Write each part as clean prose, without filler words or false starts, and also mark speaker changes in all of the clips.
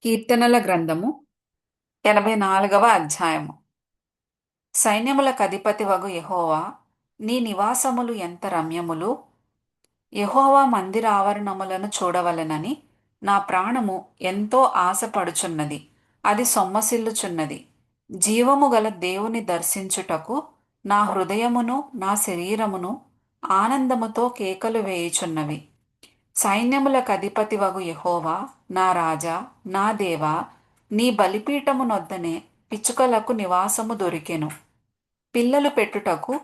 Speaker 1: కీర్తనల గ్రంథము 84వ అధ్యాయము. సైన్యములకధిపతివగు యెహోవా, నీ నివాసములు ఎంత రమ్యములు! యెహోవా మందిరావరణములను చూడవలెనని నా ప్రాణము ఎంతో ఆశపడుచున్నది. అది సొమ్మసిల్లుచున్నది. జీవము గల దేవుని దర్శించుటకు నా హృదయమును నా శరీరమును ఆనందముతో కేకలు వేయుచున్నవి. సైన్యములకధిపతివగు యెహోవా, నా రాజా, నా దేవా, నీ బలిపీఠమునొద్దనే పిచ్చుకలకు నివాసము దొరికెను. పిల్లలు పెట్టుటకు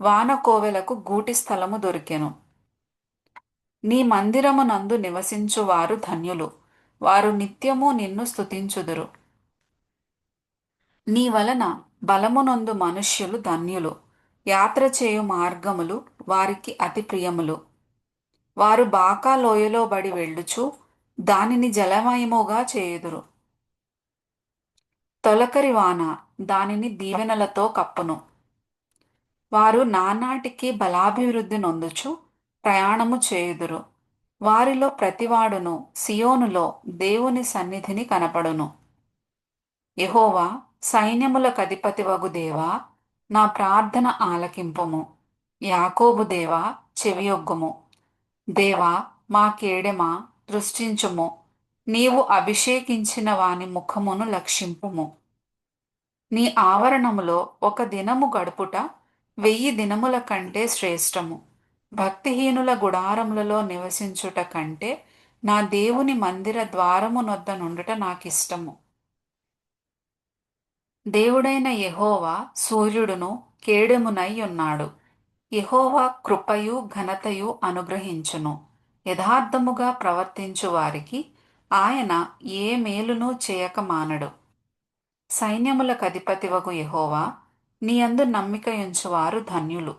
Speaker 1: వానకోవెలకు గూటి స్థలము దొరికెను. నీ మందిరమునందు నివసించువారు ధన్యులు. వారు నిత్యము నిన్ను స్తుతించుదురు. నీ వలన బలమునొందు మనుష్యులు ధన్యులు. యాత్ర చేయు మార్గములు వారికి అతి ప్రియములు. వారు బాకా లోయలో బడి వెళ్ళుచు దానిని జలమయముగా చేయుదురు. తొలకరి వాన దానిని దీవెనలతో కప్పును. వారు నానాటికి బలాభివృద్ధి నొందుచు ప్రయాణము చేయుదురు. వారిలో ప్రతివాడును సియోనులో దేవుని సన్నిధిని కనపడును. యెహోవా, సైన్యములకధిపతివగు దేవా, నా ప్రార్థన ఆలకింపుము. యాకోబు దేవా, చెవియొగ్గుము. దేవా, మా కేడెమా, దృష్టించుము. నీవు అభిషేకించిన వాని ముఖమును లక్షింపుము. నీ ఆవరణములో ఒక దినము గడుపుట 1000 దినముల కంటే శ్రేష్టము. భక్తిహీనుల గుడారములలో నివసించుట కంటే నా దేవుని మందిర ద్వారమునొద్ద నుండుట నాకిష్టము. దేవుడైన యెహోవా సూర్యుడును కేడెమునై ఉన్నాడు. యెహోవా కృపయు ఘనతయు అనుగ్రహించును. యథార్థముగా ప్రవర్తించు వారికి ఆయన ఏ మేలును చేయక మానడు. సైన్యములకధిపతివగు యెహోవా, నీయందు నమ్మికయుంచువారు ధన్యులు.